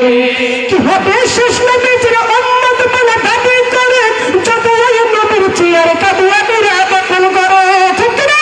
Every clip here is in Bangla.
কি হবে শেষ নবীর উম্মত বলে দাবি করে যদি ওই নবীর চেয়ার কাদিয়ানীরা দখল করে, ঠিক না?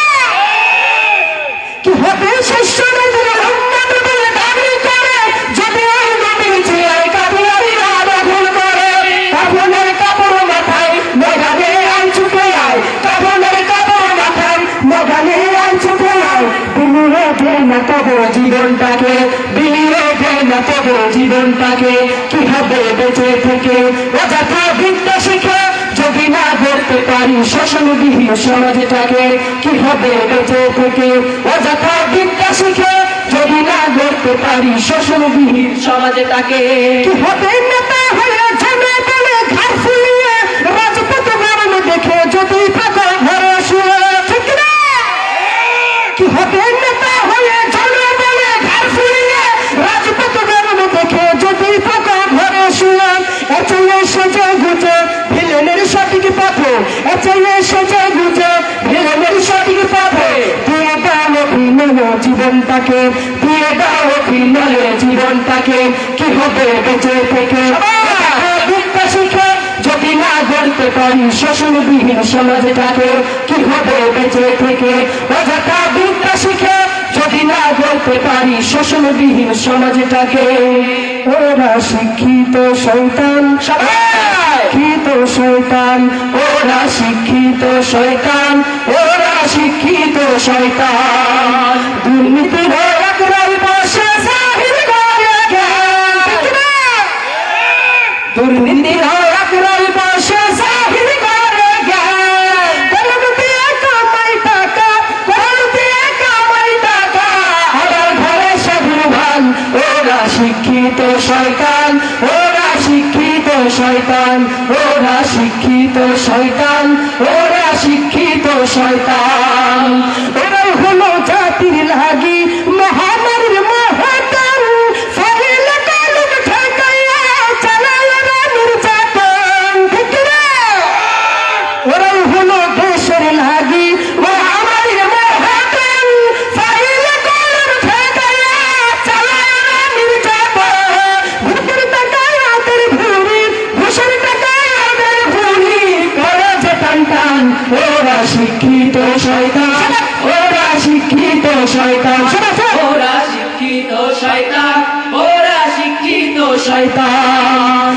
কি হবে শেষ নবীর উম্মত বলে দাবি করে যদি ওই নবীর চেয়ার কাদিয়ানীরা দখল করে। কাফনের কাপড় মাথায় মেঘানে আই ছুটে আয়, কাফনের কাপড় মাথায় মেঘানে আই ছুটে আয়। বিলিয়ে দে না তবু জীবনটাকে, বিলিয়ে দে না তবু জীবনটাকে। কি হবে বেঁচে থেকে অযথা বিদ্যা শিখে যদি না গড়তে পারি শোষণবিহীন সমাজটাকে। কি হবে বেঁচে থেকে অযথা বিদ্যা শিখে যদি না গড়তে পারি শোষণবিহীন সমাজটাকে। কি হবে নেতা হয়ে জমে বলে ঘাড় ফুলিয়ে রাজপথ গরম দেখে যদি থাকো ঘরে শুয়ে, ঠিক না? কি হবে নেতা হয়ে জমে বলে ঘাড় ফুলিয়ে রাজপথ গরম দেখে যদি থাকো ঘরে শুয়ে। এচলে সেজে গুজে ভিলেনের সঠিক পথে, এচলে সেজে গুজে ভিলেনের সঠিক পথে। দিয়ে দাও অভিনয় জীবনটাকে, দিয়ে দাও অভিনয় জীবনটাকে। কি হবে বেঁচে থেকে বিদ্যা শিখে যদি না গড়তে পারি শোষণবিহীন সমাজটাকে। কি হবে বেঁচে থেকে অযথা বিদ্যা শিখে যদি না গড়তে পারি শোষণবিহীন সমাজটাকে। ওরা শিক্ষিত শয়তান, শিক্ষিত শয়তান, ওরা শিক্ষিত শয়তান, ওরা শিক্ষিত শয়তান। দুর্নীতির একরাল বসে জাহির করে জ্ঞান, দুর্নীতির একরাল বসে জাহির করে জ্ঞান। করম দিয়ে কামাই টাকা, করম দিয়ে কামাই টাকা, আমার ঘরে স্বাভিমান। ওরা শিক্ষিত শয়তান, ওরা শিক্ষিত শয়তান, ওরা শিক্ষিত শয়তান, ওরা শিক্ষিত শয়তান। ওরাই হলো জাতির লাগি মহামারীর মহাতান, ফাইল কালুম ঠেকাইয়া চালায় ওরা নির্যাতন, ঠিক না? ওরাই হলো দেশের লাগি মহামারীর মহাতান, ফাইল কালুম ঠেকাইয়া চালায় ওরা নির্যাতন। ঘুষের টাকায় ওদের ভুঁড়ি, ঘুষের টাকায় ওদের ভুঁড়ি করে যে টান টান। ওরা শিক্ষিত শয়তান, ওরা শিক্ষিত শয়তান, ওরা শিক্ষিত শয়তান, ওরা শিক্ষিত শয়তান।